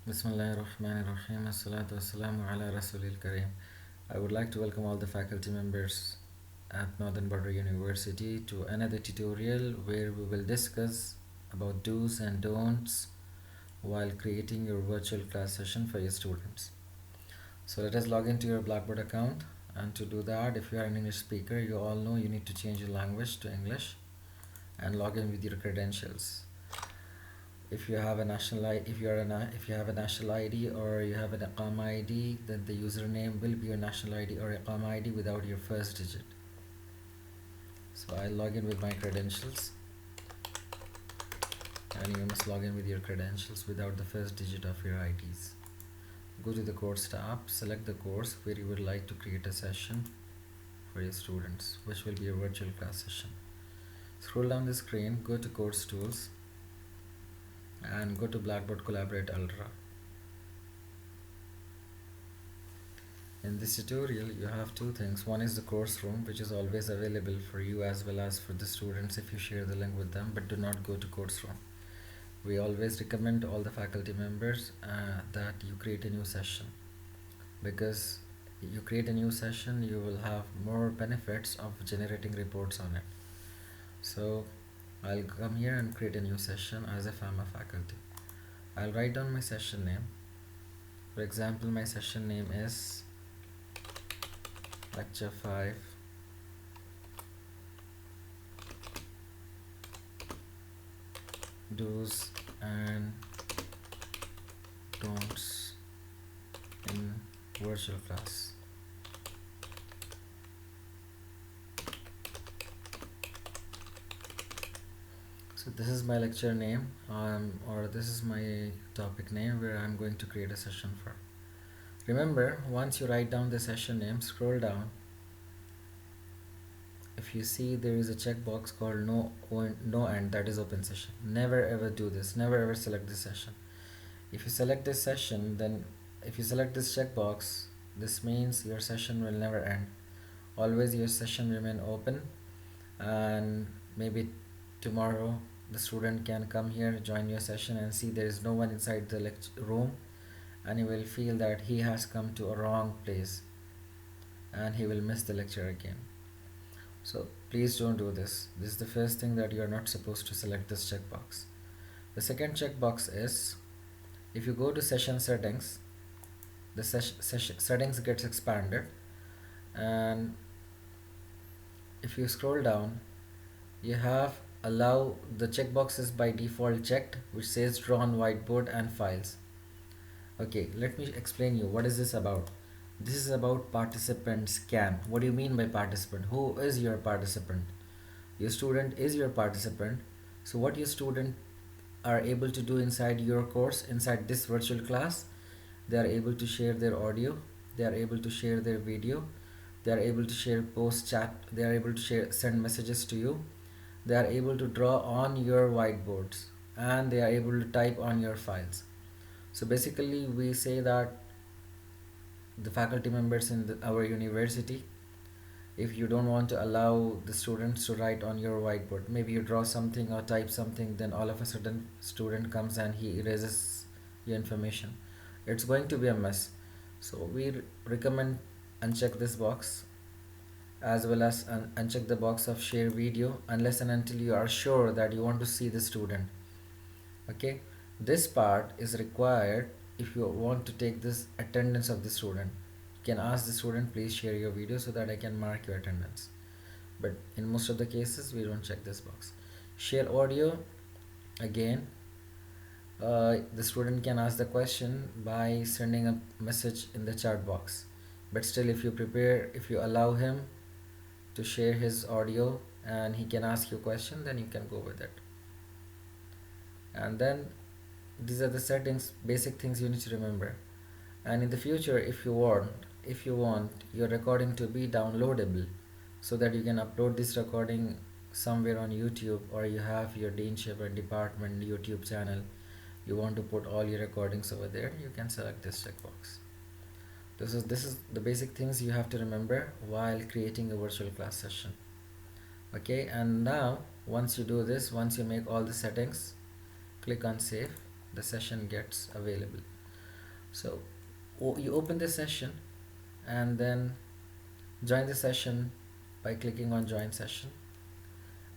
Bismillahirrahmanirrahim. Assalatu wassalamu ala Rasulil Kareem. I would like to welcome all the faculty members at Northern Border University to another tutorial where we will discuss about do's and don'ts while creating your virtual class session for your students. So let us log into your Blackboard account, and to do that, if you are an English speaker, you all know you need to change your language to English and log in with your credentials. If you have a national if you have a national ID or you have an Iqama ID, then the username will be your national ID or Iqama ID without your first digit. So I'll log in with my credentials, and you must log in with your credentials without the first digit of your IDs. Go to the course tab, select the course where you would like to create a session for your students, which will be your virtual class session. Scroll down the screen, go to course tools, and go to Blackboard Collaborate Ultra. In this tutorial, you have two things. One is the course room, which is always available for you as well as for the students if you share the link with them, but do not go to course room. We always recommend all the faculty members that you create a new session, because you create a new session, you will have more benefits of generating reports on it. So I'll come here and create a new session as if I'm a faculty. I'll write down my session name. For example, my session name is Lecture 5 Do's and Don'ts in Virtual Class. So this is my lecture name, or this is my topic name where I'm going to create a session for. Remember, once you write down the session name, scroll down. If you see, there is a checkbox called no end, that is open session. Never ever do this. Never ever select this session. If you select this session, then if you select this checkbox, this means your session will never end. Always your session remain open, and maybe tomorrow the student can come here, join your session, and see there is no one inside the room, and he will feel that he has come to a wrong place and he will miss the lecture again. So please don't do this. This is the first thing, that you are not supposed to select this checkbox. The second checkbox is, if you go to session settings, the settings gets expanded, and if you scroll down, you have allow the checkbox is by default checked, which says draw on whiteboard and files. Okay, let me explain you what is this about. This is about participant scan. What do you mean by participant? Who is your participant? Your student is your participant. So what your student are able to do inside your course, inside this virtual class, they are able to share their audio, they are able to share their video, they are able to share post chat, they are able to send messages to you, they are able to draw on your whiteboards, and they are able to type on your files. So basically we say that the faculty members in our university, if you don't want to allow the students to write on your whiteboard, maybe you draw something or type something, then all of a sudden student comes and he erases your information, it's going to be a mess. So we recommend uncheck this box, as well as uncheck the box of share video, unless and until you are sure that you want to see the student. Okay, this part is required if you want to take this attendance of the student. You can ask the student, please share your video so that I can mark your attendance, but in most of the cases we don't check this box. Share audio, again, the student can ask the question by sending a message in the chat box, but still if you allow him to share his audio and he can ask you a question, then you can go with it. And then these are the settings, basic things you need to remember. And in the future, if you want your recording to be downloadable, so that you can upload this recording somewhere on YouTube, or you have your deanship or department YouTube channel, you want to put all your recordings over there, you can select this checkbox. This is the basic things you have to remember while creating a virtual class session. Okay, and now once you do this, once you make all the settings, click on save, the session gets available. So you open the session and then join the session by clicking on join session.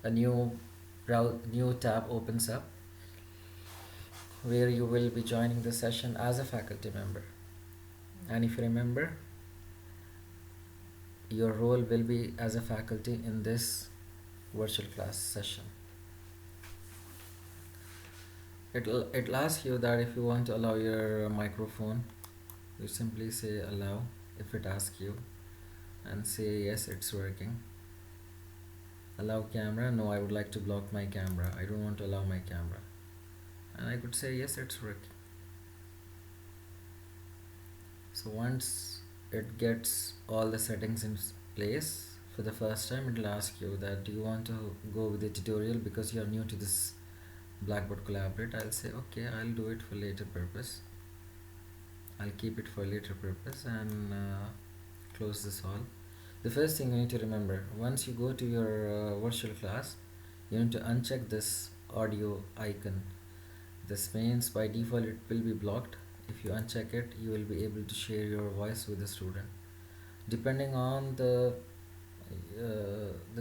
A new tab opens up where you will be joining the session as a faculty member. And if you remember, your role will be as a faculty in this virtual class session. It'll ask you that if you want to allow your microphone, you simply say allow if it asks you, and say yes, it's working. Allow camera, no, I would like to block my camera, I don't want to allow my camera. And I could say yes, it's working. So once it gets all the settings in place, for the first time it will ask you that do you want to go with the tutorial because you are new to this Blackboard Collaborate. I'll say okay, I'll do it for later purpose. I'll keep it for later purpose and close this all. The first thing you need to remember, once you go to your virtual class, you need to uncheck this audio icon. This means by default it will be blocked. If you uncheck it, you will be able to share your voice with the student. Depending on the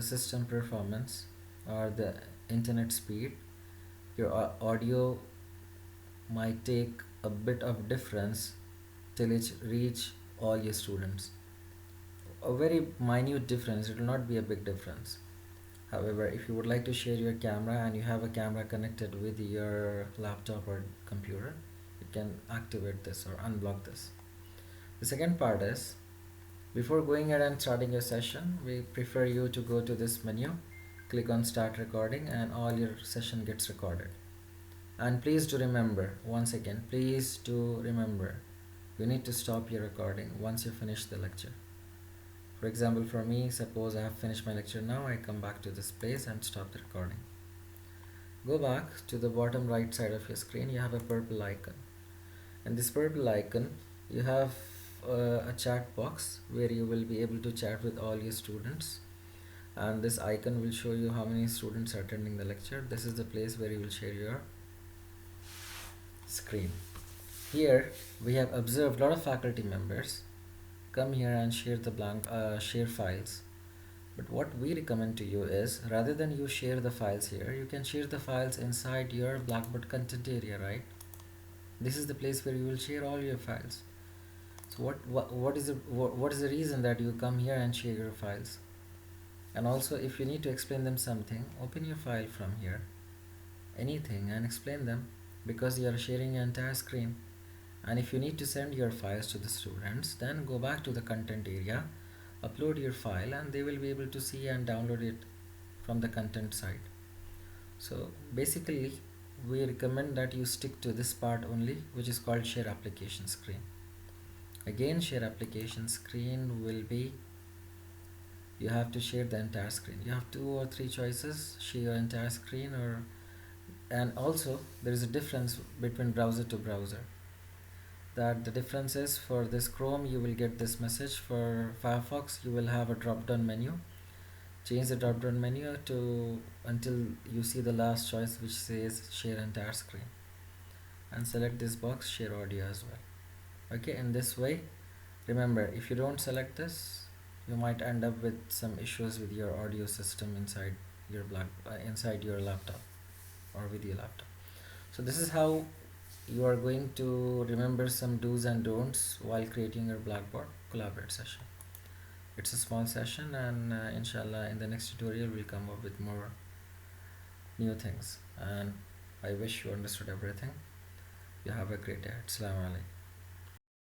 system performance or the internet speed, your audio might take a bit of difference till it reach all your students. A very minute difference, it will not be a big difference. However, if you would like to share your camera and you have a camera connected with your laptop or computer, you can activate this or unblock this. The second part is, before going ahead and starting your session, we prefer you to go to this menu, click on start recording, and all your session gets recorded. And please do remember, once again, please do remember, you need to stop your recording once you finish the lecture. For example, for me, suppose I have finished my lecture now, I come back to this place and stop the recording. Go back to the bottom right side of your screen, you have a purple icon. In this purple icon, you have a chat box where you will be able to chat with all your students. And this icon will show you how many students are attending the lecture. This is the place where you will share your screen. Here we have observed a lot of faculty members come here and share the share files. But what we recommend to you is, rather than you share the files here, you can share the files inside your Blackboard content area, right? This is the place where you will share all your files. So what is the reason that you come here and share your files? And also, if you need to explain them something, open your file from here, anything, and explain them, because you are sharing your entire screen. And if you need to send your files to the students, then go back to the content area, upload your file, and they will be able to see and download it from the content side. So basically, we recommend that you stick to this part only, which is called share application screen. Again, share application screen will be, you have to share the entire screen. You have 2 or 3 choices: share your entire screen, or, and also there is a difference between browser to browser. That the difference is, for this Chrome you will get this message, for Firefox you will have a drop down menu. Change the drop down menu to until you see the last choice which says share entire screen, and select this box, share audio as well. Okay, in this way, remember, if you don't select this, you might end up with some issues with your audio system inside your inside your laptop or with your laptop. So this is how you are going to remember some do's and don'ts while creating your Blackboard Collaborate session. It's a small session, and inshallah in the next tutorial we'll come up with more new things. And I wish you understood everything. You have a great day. Assalamu alaikum.